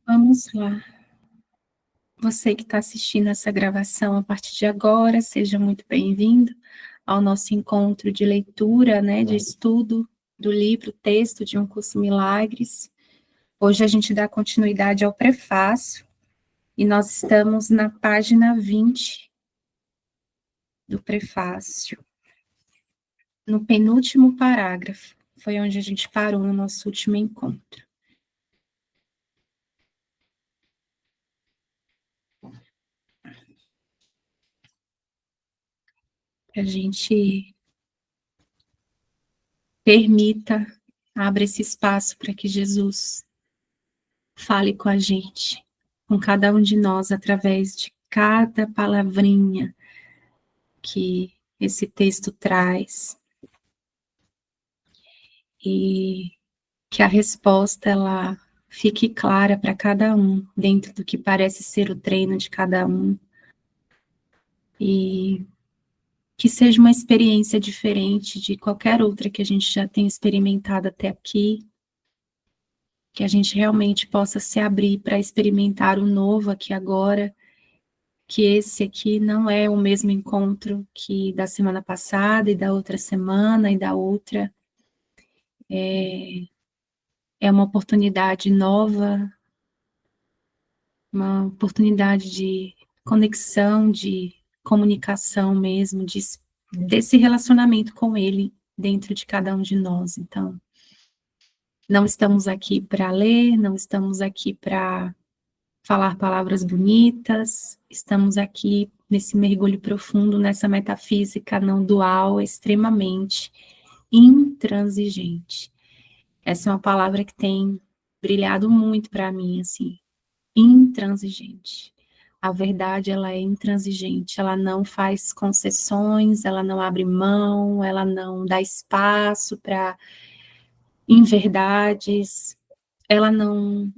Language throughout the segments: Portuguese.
Vamos lá. Você que está assistindo essa gravação a partir de agora, seja muito bem-vindo ao nosso encontro de leitura, né, de estudo do livro Texto de um Curso Milagres. Hoje a gente dá continuidade ao prefácio e nós estamos na página 20 do prefácio, no penúltimo parágrafo. Foi onde a gente parou no nosso último encontro. Que a gente permita, abra esse espaço para que Jesus fale com a gente, com cada um de nós, através de cada palavrinha que esse texto traz. E que a resposta, ela fique clara para cada um, dentro do que parece ser o treino de cada um. E que seja uma experiência diferente de qualquer outra que a gente já tenha experimentado até aqui, que a gente realmente possa se abrir para experimentar o novo aqui agora, que esse aqui não é o mesmo encontro que da semana passada e da outra semana e da outra. É uma oportunidade nova, uma oportunidade de conexão, de comunicação mesmo, desse relacionamento com ele dentro de cada um de nós. Então, não estamos aqui para ler, não estamos aqui para falar palavras bonitas, estamos aqui nesse mergulho profundo, nessa metafísica não dual, extremamente intransigente. Essa é uma palavra que tem brilhado muito para mim, assim, intransigente. A verdade, ela é intransigente, ela não faz concessões, ela não abre mão, ela não dá espaço para inverdades, ela não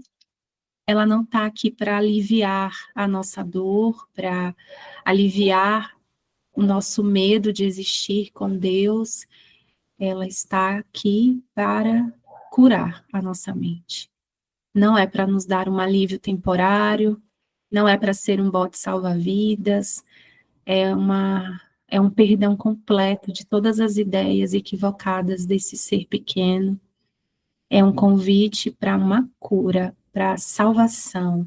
está aqui para aliviar a nossa dor, para aliviar o nosso medo de existir com Deus, ela está aqui para curar a nossa mente. Não é para nos dar um alívio temporário, não é para ser um bote salva-vidas, é um perdão completo de todas as ideias equivocadas desse ser pequeno, é um convite para uma cura, para salvação,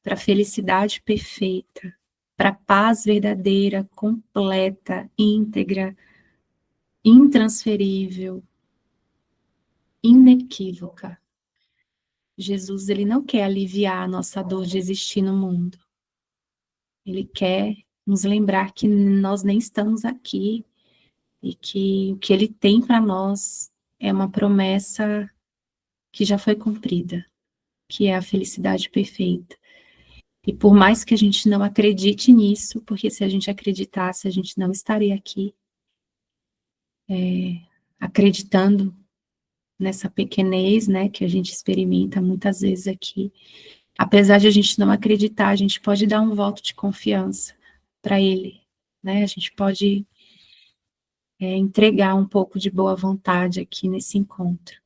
para felicidade perfeita, para paz verdadeira, completa, íntegra, intransferível, inequívoca. Jesus, ele não quer aliviar a nossa dor de existir no mundo. Ele quer nos lembrar que nós nem estamos aqui e que o que ele tem para nós é uma promessa que já foi cumprida, que é a felicidade perfeita. E por mais que a gente não acredite nisso, porque se a gente acreditasse, a gente não estaria aqui, acreditando nessa pequenez, né, que a gente experimenta muitas vezes aqui. Apesar de a gente não acreditar, a gente pode dar um voto de confiança para ele, né? A gente pode entregar um pouco de boa vontade aqui nesse encontro.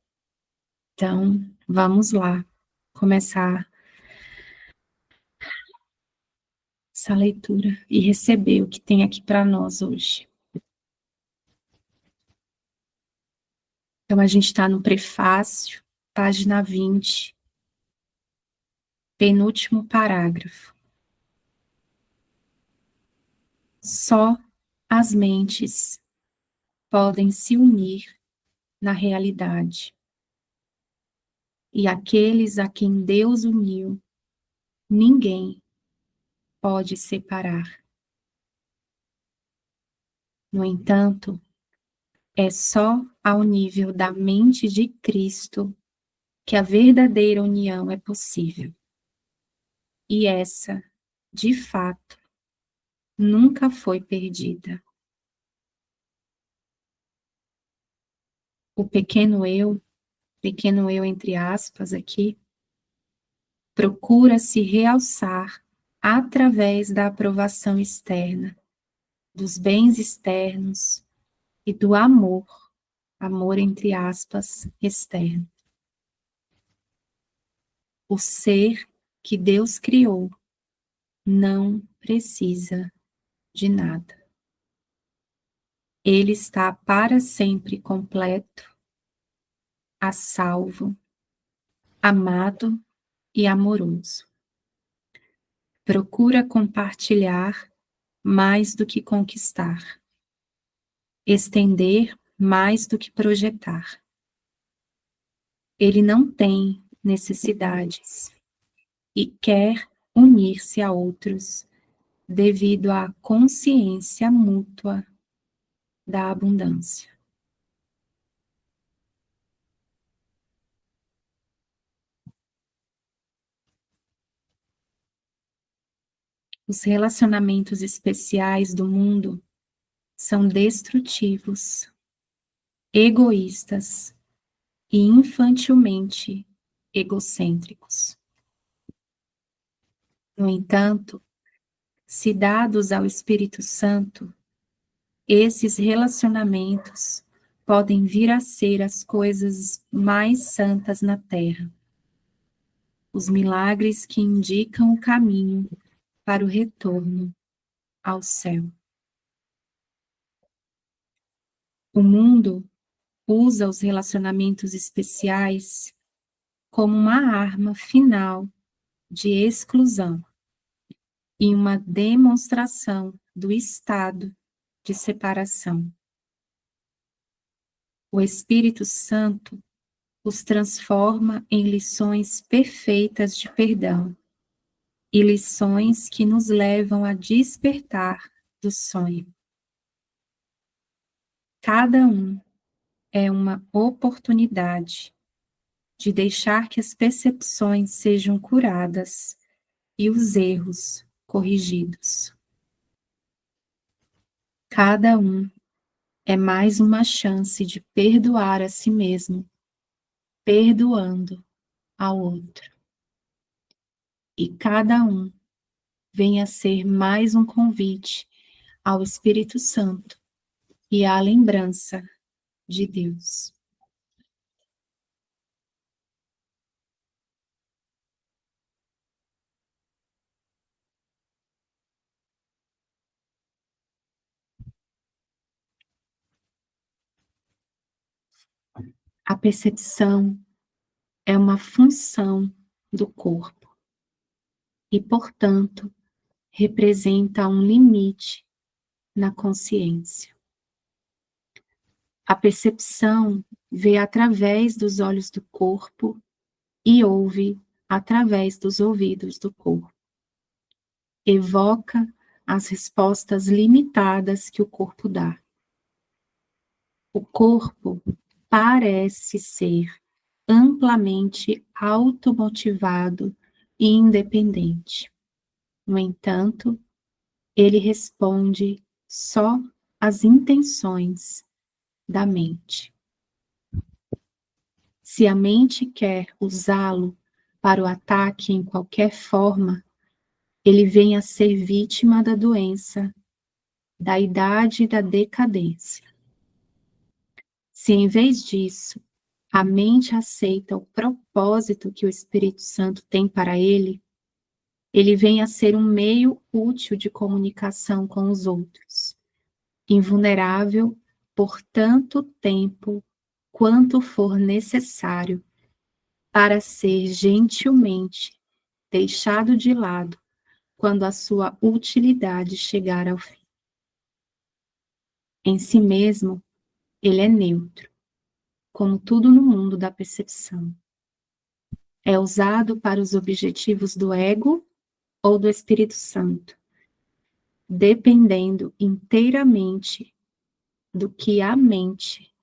Então, vamos lá, começar essa leitura e receber o que tem aqui para nós hoje. Então, a gente está no prefácio, página 20, penúltimo parágrafo. Só as mentes podem se unir na realidade. E aqueles a quem Deus uniu, ninguém pode separar. No entanto, é só ao nível da mente de Cristo que a verdadeira união é possível. E essa, de fato, nunca foi perdida. O pequeno eu entre aspas aqui, procura se realçar através da aprovação externa, dos bens externos e do amor entre aspas, externo. O ser que Deus criou não precisa de nada. Ele está para sempre completo, a salvo, amado e amoroso. Procura compartilhar mais do que conquistar, estender mais do que projetar. Ele não tem necessidades e quer unir-se a outros devido à consciência mútua da abundância. Os relacionamentos especiais do mundo são destrutivos, egoístas e infantilmente egocêntricos. No entanto, se dados ao Espírito Santo, esses relacionamentos podem vir a ser as coisas mais santas na Terra, os milagres que indicam o caminho para o retorno ao céu. O mundo usa os relacionamentos especiais como uma arma final de exclusão e uma demonstração do estado de separação. O Espírito Santo os transforma em lições perfeitas de perdão e lições que nos levam a despertar do sonho. Cada um é uma oportunidade de deixar que as percepções sejam curadas e os erros corrigidos. Cada um é mais uma chance de perdoar a si mesmo, perdoando ao outro. E cada um vem a ser mais um convite ao Espírito Santo e à lembrança de Deus. A percepção é uma função do corpo e, portanto, representa um limite na consciência. A percepção vê através dos olhos do corpo e ouve através dos ouvidos do corpo. Evoca as respostas limitadas que o corpo dá. O corpo parece ser amplamente automotivado e independente. No entanto, ele responde só às intenções da mente. Se a mente quer usá-lo para o ataque em qualquer forma, ele vem a ser vítima da doença, da idade e da decadência. Se em vez disso, a mente aceita o propósito que o Espírito Santo tem para ele, ele vem a ser um meio útil de comunicação com os outros, invulnerável por tanto tempo quanto for necessário para ser gentilmente deixado de lado quando a sua utilidade chegar ao fim. Em si mesmo, ele é neutro, como tudo no mundo da percepção. É usado para os objetivos do ego ou do Espírito Santo, dependendo inteiramente do que a mente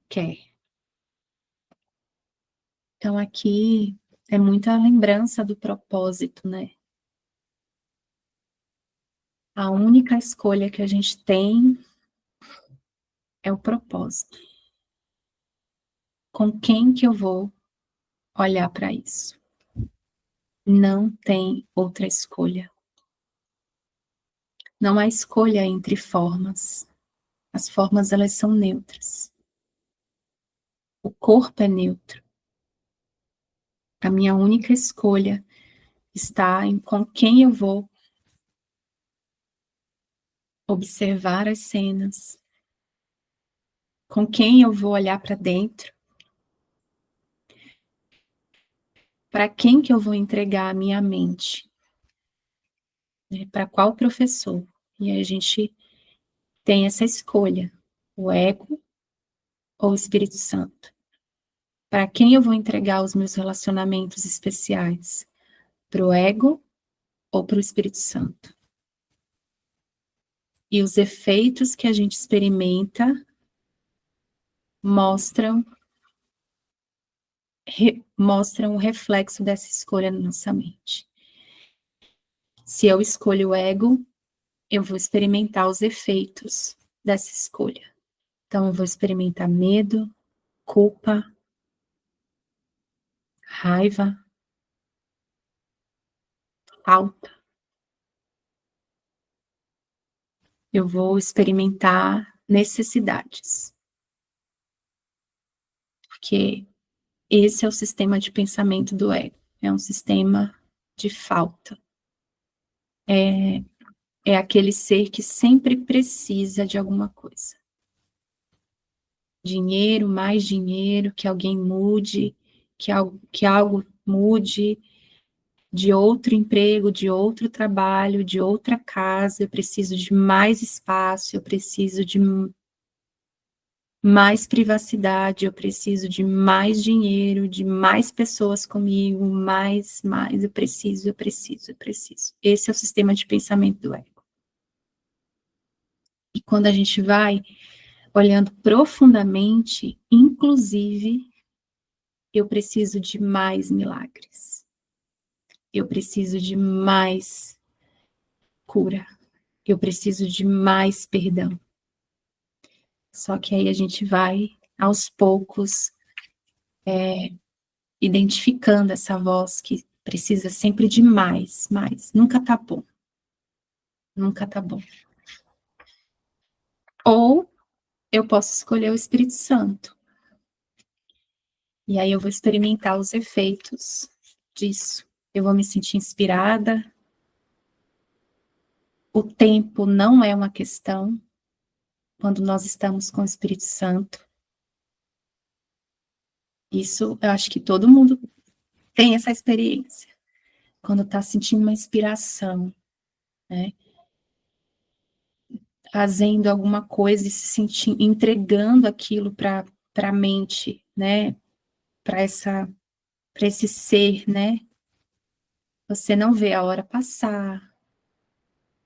quer. Então aqui é muita lembrança do propósito, né? A única escolha que a gente tem é o propósito. Com quem que eu vou olhar para isso? Não tem outra escolha. Não há escolha entre formas. As formas, elas são neutras. O corpo é neutro. A minha única escolha está em com quem eu vou observar as cenas, com quem eu vou olhar para dentro, para quem que eu vou entregar a minha mente, né? Para qual professor. E aí a gente tem essa escolha, o ego ou o Espírito Santo. Para quem eu vou entregar os meus relacionamentos especiais? Para o ego ou para o Espírito Santo? E os efeitos que a gente experimenta mostram o reflexo dessa escolha na nossa mente. Se eu escolho o ego, eu vou experimentar os efeitos dessa escolha. Então, eu vou experimentar medo, culpa, raiva, falta. Eu vou experimentar necessidades. Porque esse é o sistema de pensamento do ego. É um sistema de falta. É aquele ser que sempre precisa de alguma coisa. Dinheiro, mais dinheiro, que alguém mude, que algo mude, de outro emprego, de outro trabalho, de outra casa, eu preciso de mais espaço, eu preciso de mais privacidade, eu preciso de mais dinheiro, de mais pessoas comigo, mais, eu preciso, eu preciso, eu preciso. Esse é o sistema de pensamento do ego. E quando a gente vai olhando profundamente, inclusive, eu preciso de mais milagres. Eu preciso de mais cura. Eu preciso de mais perdão. Só que aí a gente vai, aos poucos, identificando essa voz que precisa sempre de mais, mais. Nunca tá bom. Nunca tá bom. Ou eu posso escolher o Espírito Santo. E aí eu vou experimentar os efeitos disso. Eu vou me sentir inspirada. O tempo não é uma questão quando nós estamos com o Espírito Santo. Isso eu acho que todo mundo tem essa experiência. Quando está sentindo uma inspiração, né? Fazendo alguma coisa e se sentindo, entregando aquilo para a mente, né? Para esse ser, né? Você não vê a hora passar,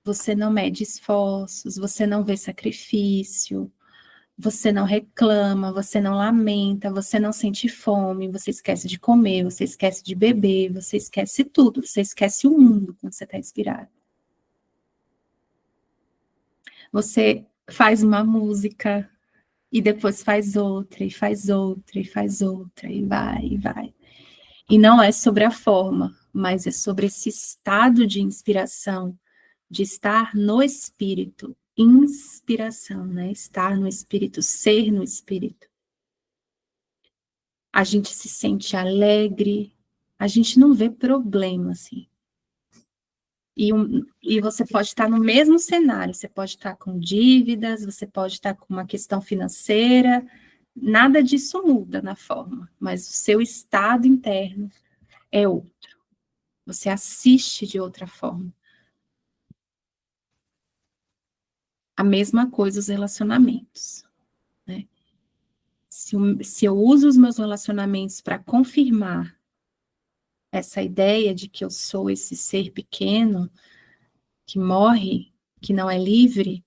você não mede esforços, você não vê sacrifício, você não reclama, você não lamenta, você não sente fome, você esquece de comer, você esquece de beber, você esquece tudo, você esquece o mundo quando você está inspirado. Você faz uma música e depois faz outra, e faz outra, e faz outra, e vai, e vai. E não é sobre a forma, mas é sobre esse estado de inspiração, de estar no espírito, inspiração, né? Estar no espírito, ser no espírito. A gente se sente alegre, a gente não vê problema, assim. E você pode estar no mesmo cenário, você pode estar com dívidas, você pode estar com uma questão financeira, nada disso muda na forma, mas o seu estado interno é outro. Você assiste de outra forma. A mesma coisa os relacionamentos, né? Se eu uso os meus relacionamentos para confirmar essa ideia de que eu sou esse ser pequeno, que morre, que não é livre,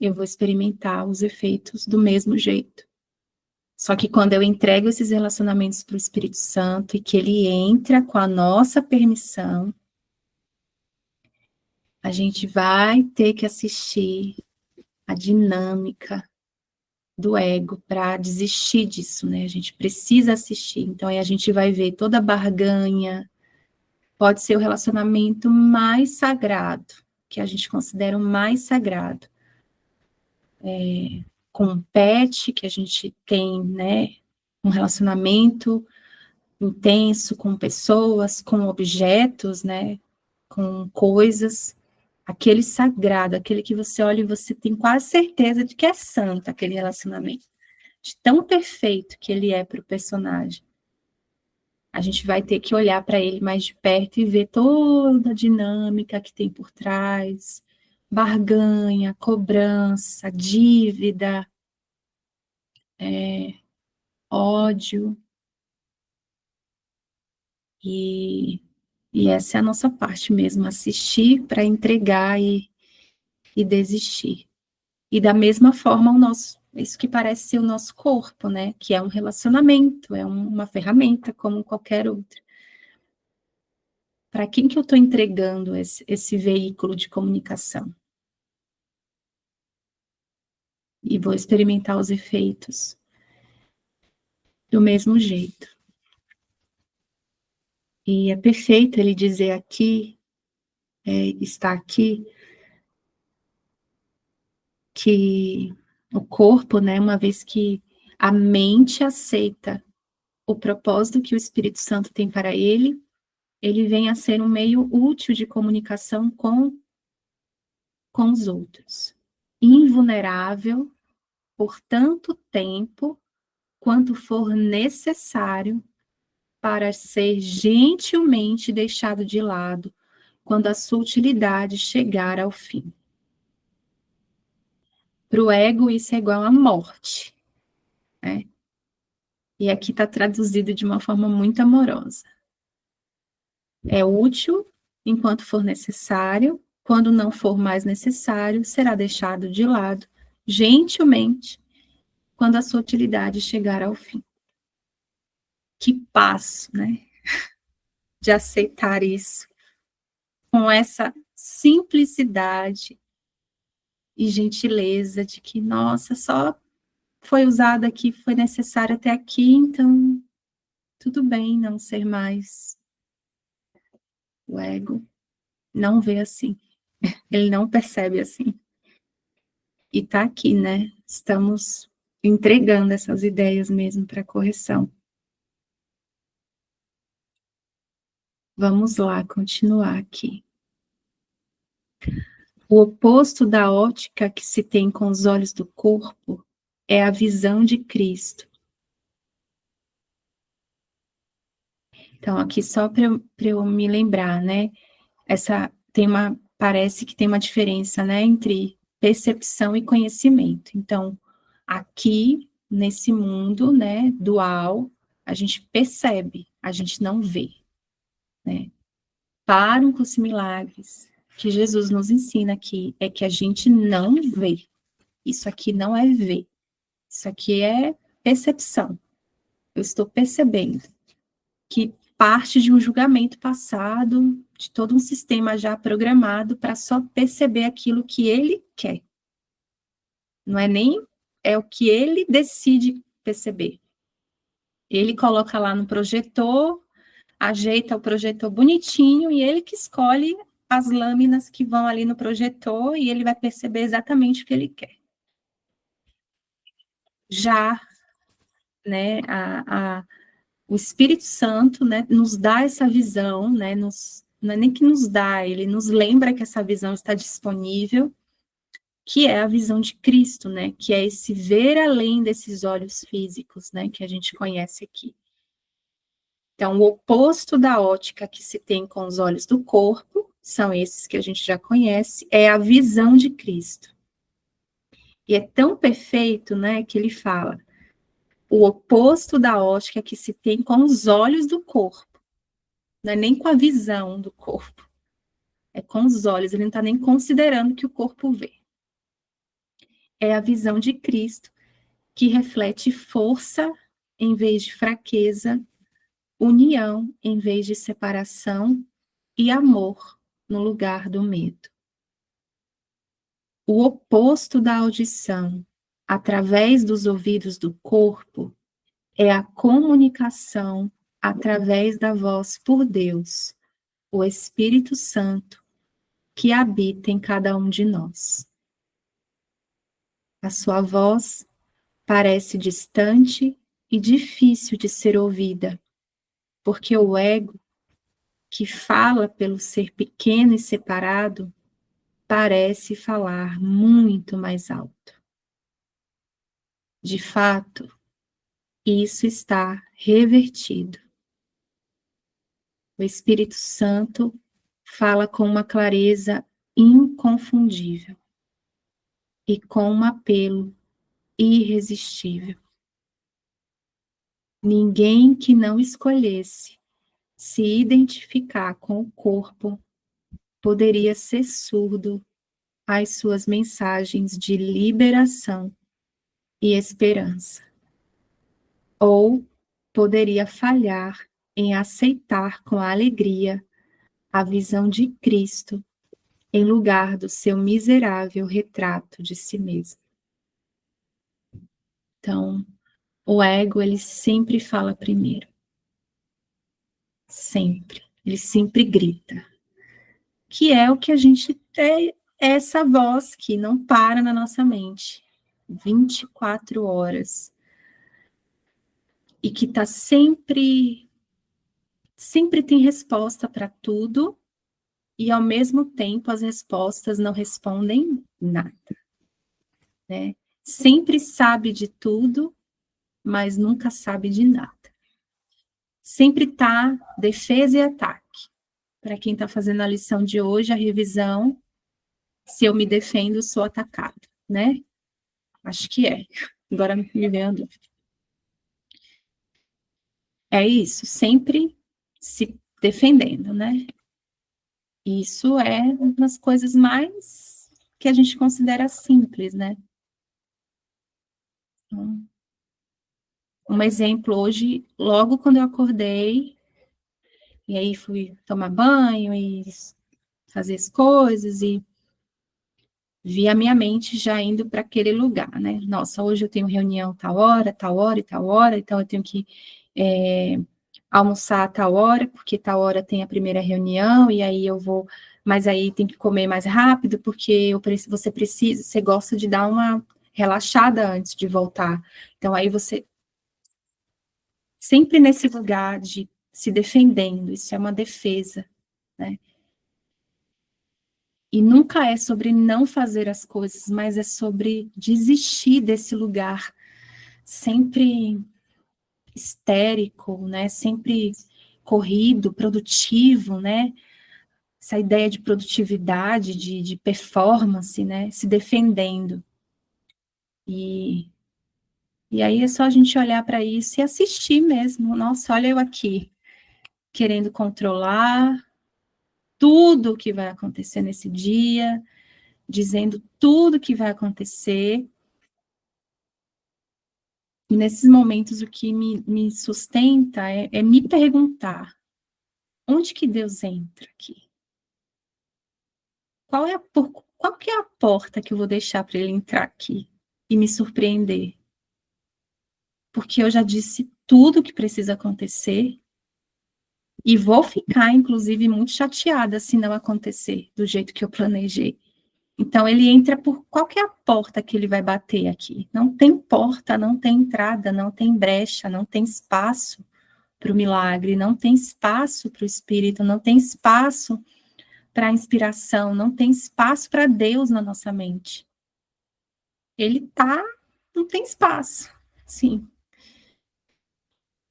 eu vou experimentar os efeitos do mesmo jeito. Só que quando eu entrego esses relacionamentos para o Espírito Santo e que ele entra com a nossa permissão, a gente vai ter que assistir a dinâmica do ego para desistir disso, né? A gente precisa assistir. Então, aí a gente vai ver toda a barganha, pode ser o relacionamento mais sagrado, que a gente considera o mais sagrado. Com um pet, que a gente tem, né, um relacionamento intenso com pessoas, com objetos, né? Com coisas. Aquele sagrado, aquele que você olha e você tem quase certeza de que é santo aquele relacionamento. De tão perfeito que ele é para o personagem. A gente vai ter que olhar para ele mais de perto e ver toda a dinâmica que tem por trás, barganha, cobrança, dívida, ódio, e essa é a nossa parte mesmo, assistir para entregar e desistir. E da mesma forma o nosso, isso que parece ser o nosso corpo, né? Que é um relacionamento, é uma ferramenta como qualquer outra. Para quem que eu estou entregando esse veículo de comunicação? E vou experimentar os efeitos do mesmo jeito. E é perfeito ele dizer aqui, está aqui, que o corpo, né, uma vez que a mente aceita o propósito que o Espírito Santo tem para ele, ele vem a ser um meio útil de comunicação com os outros. Invulnerável por tanto tempo quanto for necessário para ser gentilmente deixado de lado quando a sua utilidade chegar ao fim. Para o ego, isso é igual à morte, né? E aqui está traduzido de uma forma muito amorosa. É útil enquanto for necessário, quando não for mais necessário, será deixado de lado, gentilmente, quando a sua utilidade chegar ao fim. Que passo, né? De aceitar isso, com essa simplicidade e gentileza de que, nossa, só foi usado aqui, foi necessário até aqui, então tudo bem não ser mais. O ego não vê assim, ele não percebe assim. E tá aqui, né? Estamos entregando essas ideias mesmo para correção. Vamos lá, continuar aqui. O oposto da ótica que se tem com os olhos do corpo é a visão de Cristo. Então, aqui só para eu me lembrar, né? Parece que tem uma diferença, né, entre percepção e conhecimento. Então, aqui, nesse mundo, né, dual, a gente percebe, a gente não vê, né? Para um curso em milagres, que Jesus nos ensina aqui, é que a gente não vê. Isso aqui não é ver. Isso aqui é percepção. Eu estou percebendo que parte de um julgamento passado, de todo um sistema já programado para só perceber aquilo que ele quer. Não é nem, é o que ele decide perceber. Ele coloca lá no projetor, ajeita o projetor bonitinho e ele que escolhe as lâminas que vão ali no projetor e ele vai perceber exatamente o que ele quer. Já, né, o Espírito Santo, né, nos dá essa visão, né, não é nem que nos dá, ele nos lembra que essa visão está disponível, que é a visão de Cristo, né, que é esse ver além desses olhos físicos, né, que a gente conhece aqui. Então, o oposto da ótica que se tem com os olhos do corpo, são esses que a gente já conhece, é a visão de Cristo. E é tão perfeito, né, que ele fala, o oposto da ótica que se tem com os olhos do corpo, não é nem com a visão do corpo, é com os olhos, ele não está nem considerando que o corpo vê. É a visão de Cristo, que reflete força em vez de fraqueza, união em vez de separação e amor no lugar do medo. O oposto da audição, através dos ouvidos do corpo, é a comunicação através da voz por Deus, o Espírito Santo, que habita em cada um de nós. A sua voz parece distante e difícil de ser ouvida, Porque o ego, que fala pelo ser pequeno e separado, parece falar muito mais alto. De fato, isso está revertido. O Espírito Santo fala com uma clareza inconfundível e com um apelo irresistível. Ninguém que não escolhesse se identificar com o corpo poderia ser surdo às suas mensagens de liberação e esperança, ou poderia falhar em aceitar com alegria a visão de Cristo em lugar do seu miserável retrato de si mesmo. Então, o ego, ele sempre fala primeiro. Sempre. Ele sempre grita. Que é o que a gente tem, essa voz que não para na nossa mente. 24 horas. E que está sempre tem resposta para tudo, e ao mesmo tempo as respostas não respondem nada, né? Sempre sabe de tudo, mas nunca sabe de nada. Sempre tá defesa e ataque. Para quem está fazendo a lição de hoje, a revisão, se eu me defendo, sou atacado, né? Acho que é. Agora me veio a dúvida. É isso, sempre se defendendo, né? Isso é uma das coisas mais que a gente considera simples, né? Então, um exemplo hoje, logo quando eu acordei, e aí fui tomar banho e fazer as coisas, e vi a minha mente já indo para aquele lugar, né? Nossa, hoje eu tenho reunião tal hora e tal hora, então eu tenho que almoçar a tal hora, porque tal hora tem a primeira reunião, e aí eu vou, mas aí tem que comer mais rápido, porque você gosta de dar uma relaxada antes de voltar. Então aí você sempre nesse lugar de se defendendo, isso é uma defesa, né? E nunca é sobre não fazer as coisas, mas é sobre desistir desse lugar sempre histérico, né? Sempre corrido, produtivo, né? Essa ideia de produtividade, de performance, né? Se defendendo. E, e aí é só a gente olhar para isso e assistir mesmo. Nossa, olha eu aqui, querendo controlar tudo o que vai acontecer nesse dia, dizendo tudo o que vai acontecer. E nesses momentos o que me sustenta é me perguntar, onde que Deus entra aqui? Qual que é a porta que eu vou deixar para ele entrar aqui e me surpreender? Porque eu já disse tudo o que precisa acontecer e vou ficar, inclusive, muito chateada se não acontecer do jeito que eu planejei. Então, ele entra por qual que é a porta que ele vai bater aqui? Não tem porta, não tem entrada, não tem brecha, não tem espaço para o milagre, não tem espaço para o Espírito, não tem espaço para a inspiração, não tem espaço para Deus na nossa mente. Ele tá, não tem espaço, sim.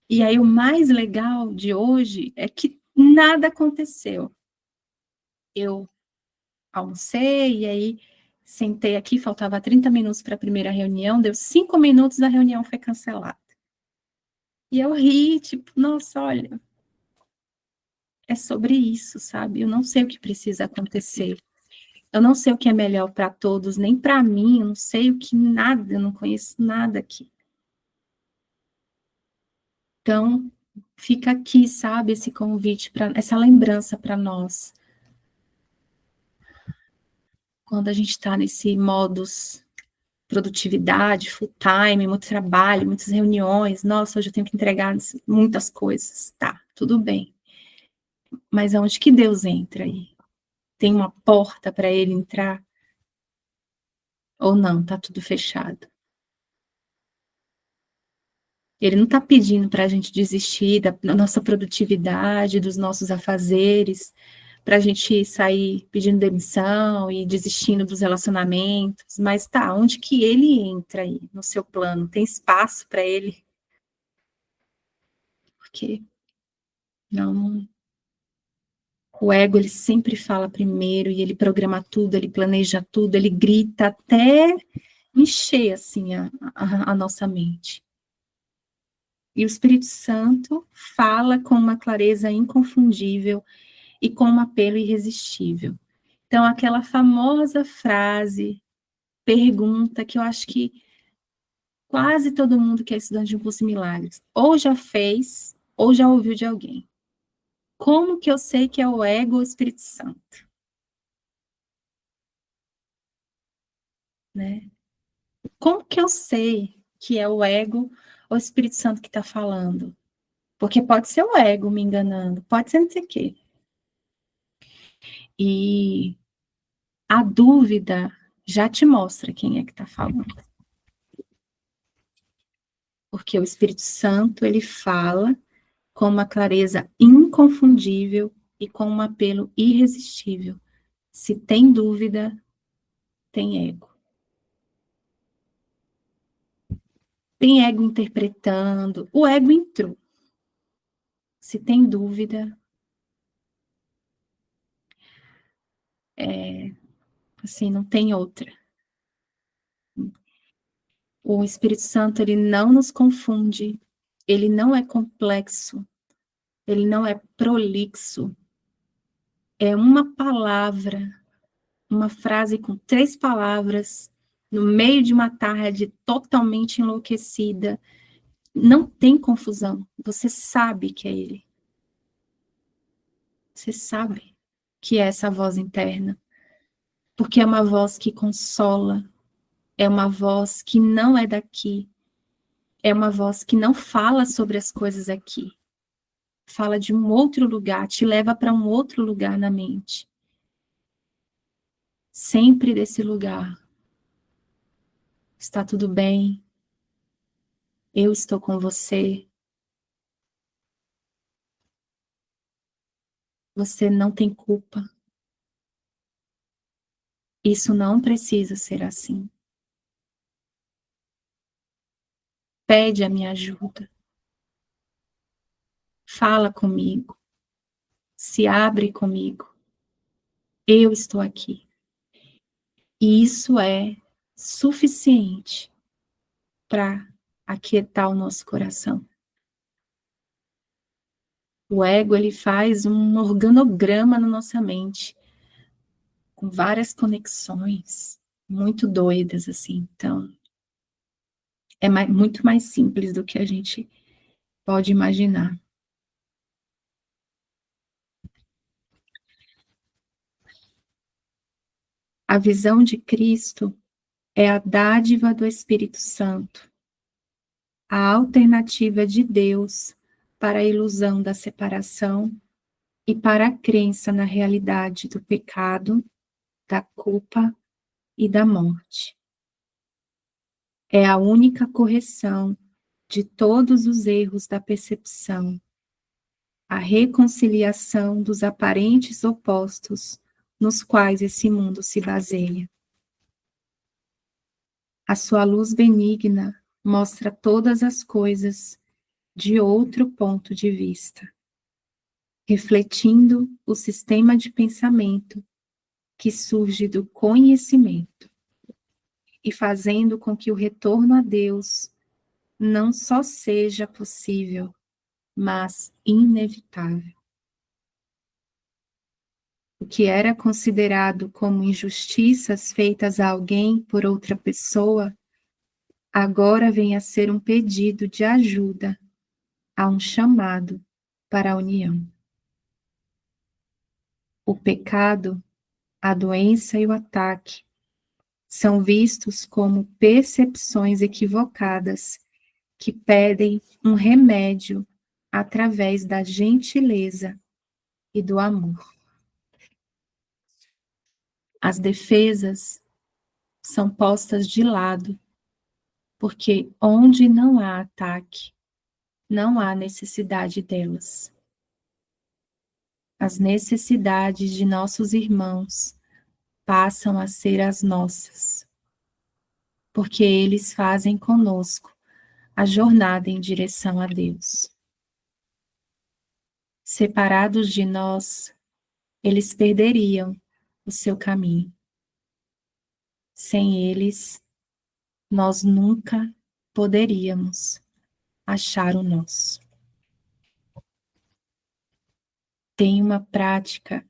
E aí o mais legal de hoje é que nada aconteceu. Eu almocei, e aí sentei aqui, faltava 30 minutos para a primeira reunião, deu 5 minutos, a reunião foi cancelada. E eu ri, tipo, nossa, olha, é sobre isso, sabe? Eu não sei o que precisa acontecer. Eu não sei o que é melhor para todos, nem para mim, eu não sei o que nada, eu não conheço nada aqui. Então, fica aqui, sabe, esse convite, essa lembrança para nós. Quando a gente está nesse modus produtividade, full time, muito trabalho, muitas reuniões, nossa, hoje eu tenho que entregar muitas coisas, tá, tudo bem. Mas aonde que Deus entra aí? Tem uma porta para ele entrar? Ou não, tá tudo fechado? Ele não está pedindo para a gente desistir da nossa produtividade, dos nossos afazeres, para a gente sair pedindo demissão e desistindo dos relacionamentos, mas tá, onde que ele entra aí no seu plano? Tem espaço para ele? Porque não, o ego ele sempre fala primeiro e ele programa tudo, ele planeja tudo, ele grita até encher assim a nossa mente. E o Espírito Santo fala com uma clareza inconfundível e com um apelo irresistível. Então, aquela famosa frase, pergunta, que eu acho que quase todo mundo que é estudante de um curso de milagres, ou já fez, ou já ouviu de alguém. Como que eu sei que é o ego ou o Espírito Santo? Né? Como que eu sei que é o ego ou o Espírito Santo que está falando? Porque pode ser o ego me enganando, pode ser não sei o quê. E a dúvida já te mostra quem é que está falando. Porque o Espírito Santo, ele fala com uma clareza inconfundível e com um apelo irresistível. Se tem dúvida, tem ego. Tem ego interpretando, o ego entrou. Se tem dúvida, assim, não tem outra. O Espírito Santo, ele não nos confunde, ele não é complexo, ele não é prolixo. É uma palavra, uma frase com 3 palavras, no meio de uma tarde totalmente enlouquecida. Não tem confusão. Você sabe que é ele. Você sabe que é essa voz interna. Porque é uma voz que consola, é uma voz que não é daqui, é uma voz que não fala sobre as coisas aqui. Fala de um outro lugar, te leva para um outro lugar na mente. Sempre desse lugar. Está tudo bem, eu estou com você, você não tem culpa. Isso não precisa ser assim. Pede a minha ajuda. Fala comigo. Se abre comigo. Eu estou aqui. E isso é suficiente para aquietar o nosso coração. O ego, ele faz um organograma na nossa mente, com várias conexões, muito doidas, assim. Então, é muito mais simples do que a gente pode imaginar. A visão de Cristo é a dádiva do Espírito Santo, a alternativa de Deus para a ilusão da separação e para a crença na realidade do pecado, da culpa e da morte. É a única correção de todos os erros da percepção, a reconciliação dos aparentes opostos nos quais esse mundo se baseia. A sua luz benigna mostra todas as coisas de outro ponto de vista, refletindo o sistema de pensamento que surge do conhecimento e fazendo com que o retorno a Deus não só seja possível, mas inevitável. O que era considerado como injustiças feitas a alguém por outra pessoa, agora vem a ser um pedido de ajuda, a um chamado para a união. O pecado, a doença e o ataque são vistos como percepções equivocadas que pedem um remédio através da gentileza e do amor. As defesas são postas de lado, porque onde não há ataque, não há necessidade delas. As necessidades de nossos irmãos passam a ser as nossas, porque eles fazem conosco a jornada em direção a Deus. Separados de nós, eles perderiam o seu caminho. Sem eles, nós nunca poderíamos achar o nosso. Tem uma prática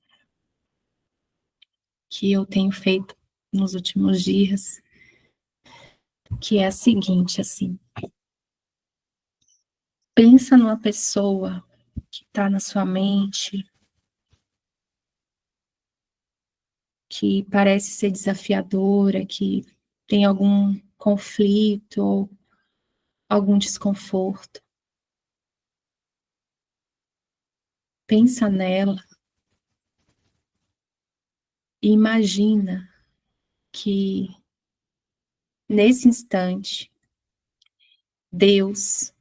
que eu tenho feito nos últimos dias, que é a seguinte, assim, pensa numa pessoa que está na sua mente, que parece ser desafiadora, que tem algum conflito ou algum desconforto. Pensa nela e imagina que nesse instante Deus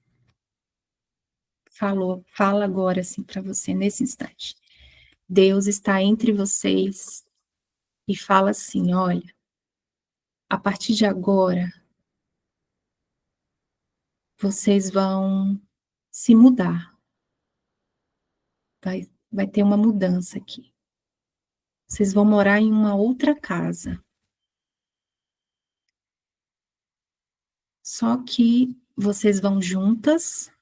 fala agora assim para você nesse instante. Deus está entre vocês e fala assim: olha, a partir de agora vocês vão se mudar. Vai ter uma mudança aqui. Vocês vão morar em uma outra casa. Só que vocês vão juntas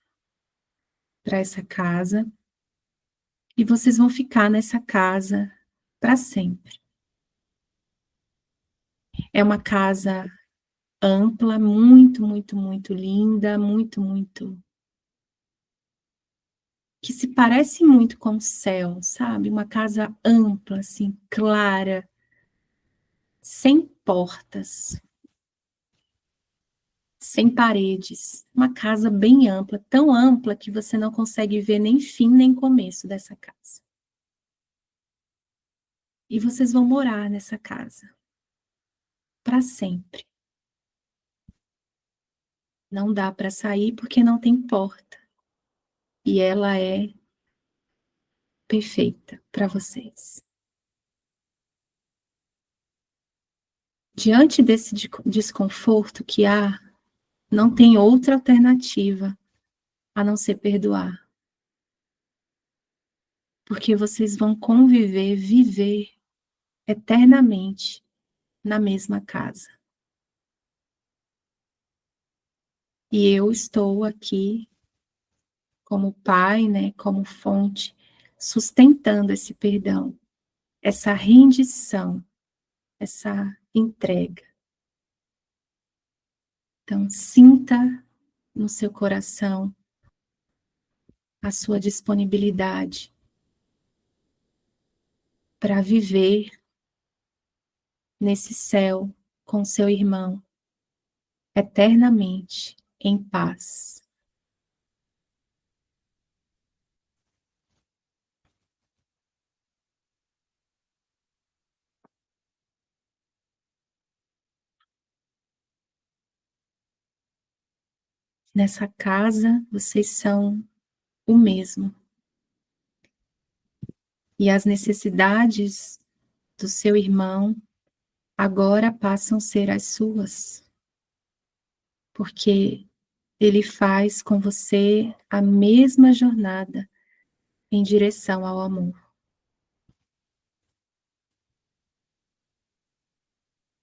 para essa casa e vocês vão ficar nessa casa para sempre. É uma casa ampla, muito, muito, muito linda, muito, muito, que se parece muito com o céu, sabe? Uma casa ampla, assim, clara, sem portas, sem paredes. Uma casa bem ampla, tão ampla que você não consegue ver nem fim nem começo dessa casa. E vocês vão morar nessa casa para sempre. Não dá para sair porque não tem porta. E ela é perfeita para vocês. Diante desse desconforto que há, não tem outra alternativa a não ser perdoar. Porque vocês vão conviver, viver eternamente na mesma casa. E eu estou aqui como pai, né, como fonte, sustentando esse perdão, essa rendição, essa entrega. Então, sinta no seu coração a sua disponibilidade para viver nesse céu com seu irmão, eternamente, em paz. Nessa casa, vocês são o mesmo. E as necessidades do seu irmão agora passam a ser as suas. Porque ele faz com você a mesma jornada em direção ao amor.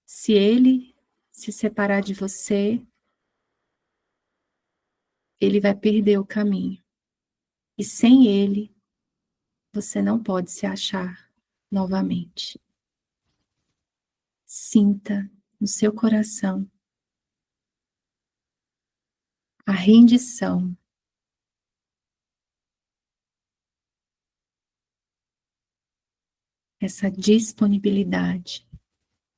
Se ele se separar de você, ele vai perder o caminho. E sem ele, você não pode se achar novamente. Sinta no seu coração a rendição, essa disponibilidade.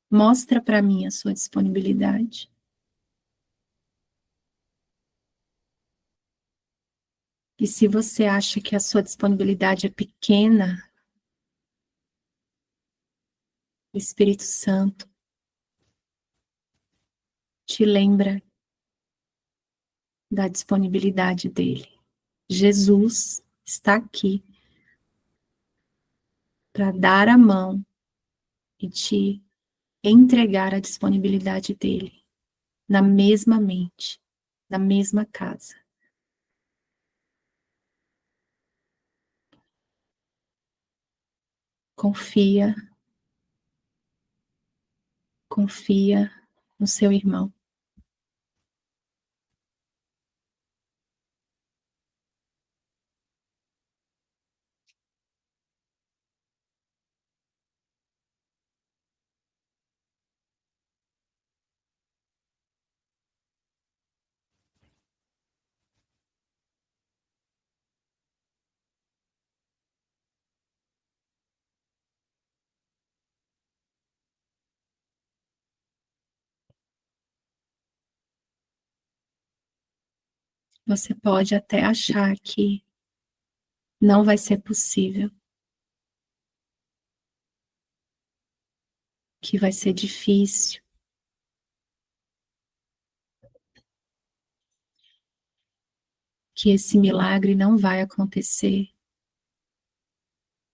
Mostra para mim a sua disponibilidade. E se você acha que a sua disponibilidade é pequena, o Espírito Santo te lembra da disponibilidade dele. Jesus está aqui para dar a mão e te entregar a disponibilidade dele, na mesma mente, na mesma casa. Confia, confia no seu irmão. Você pode até achar que não vai ser possível, que vai ser difícil, que esse milagre não vai acontecer,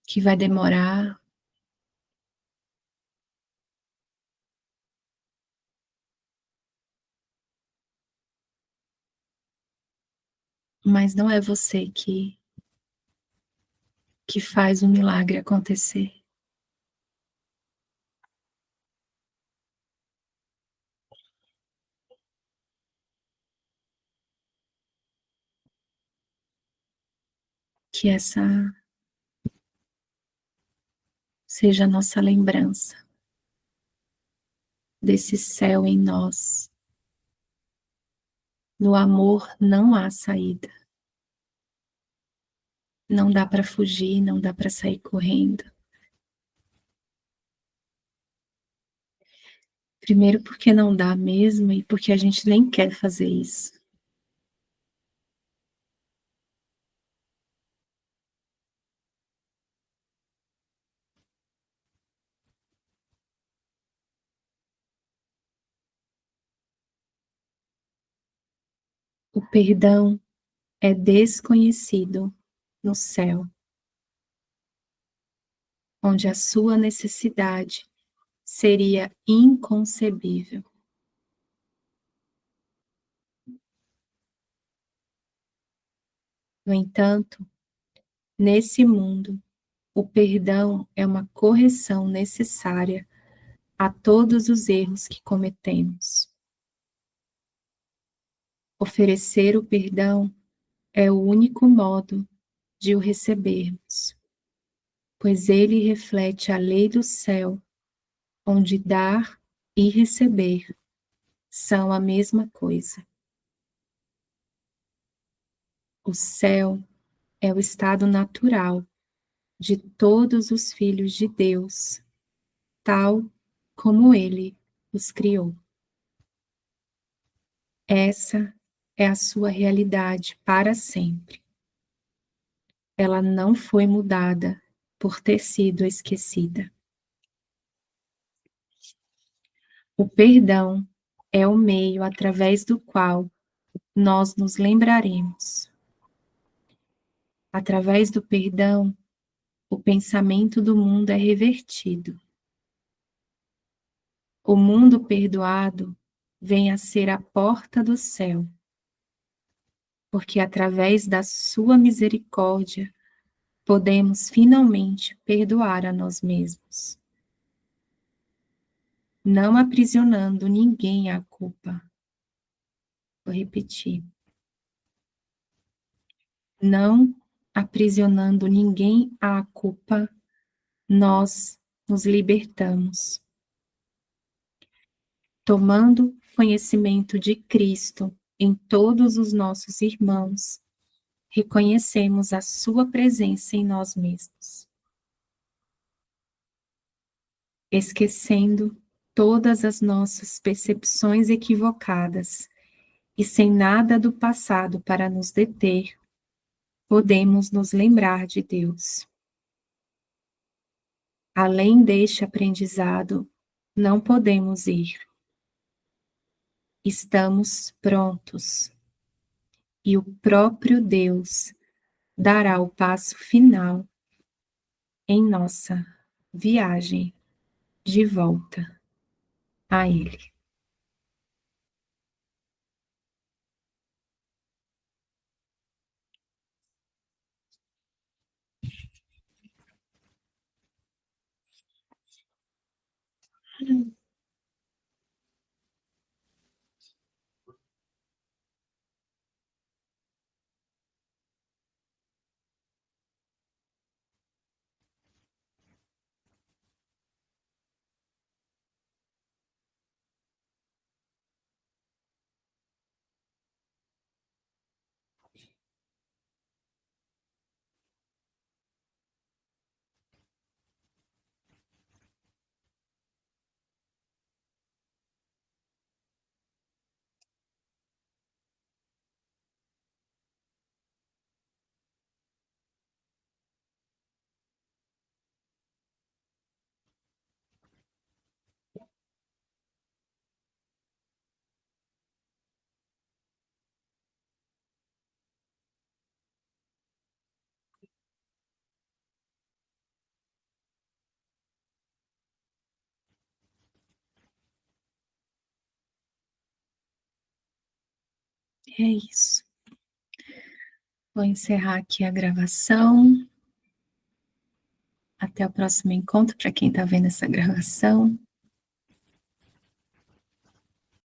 que vai demorar. Mas não é você que faz o milagre acontecer. Que essa seja a nossa lembrança desse céu em nós. No amor não há saída. Não dá para fugir, não dá para sair correndo. Primeiro porque não dá mesmo e porque a gente nem quer fazer isso. O perdão é desconhecido no céu, onde a sua necessidade seria inconcebível. No entanto, nesse mundo, o perdão é uma correção necessária a todos os erros que cometemos. Oferecer o perdão é o único modo de o recebermos, pois ele reflete a lei do céu, onde dar e receber são a mesma coisa. O céu é o estado natural de todos os filhos de Deus, tal como ele os criou. Essa é a sua realidade para sempre. Ela não foi mudada por ter sido esquecida. O perdão é o meio através do qual nós nos lembraremos. Através do perdão, o pensamento do mundo é revertido. O mundo perdoado vem a ser a porta do céu, porque através da sua misericórdia podemos finalmente perdoar a nós mesmos, não aprisionando ninguém à culpa. Vou repetir. Não aprisionando ninguém à culpa, nós nos libertamos. Tomando conhecimento de Cristo em todos os nossos irmãos, reconhecemos a sua presença em nós mesmos. Esquecendo todas as nossas percepções equivocadas e sem nada do passado para nos deter, podemos nos lembrar de Deus. Além deste aprendizado, não podemos ir. Estamos prontos. E o próprio Deus dará o passo final em nossa viagem de volta a Ele. É isso. Vou encerrar aqui a gravação. Até o próximo encontro, para quem está vendo essa gravação.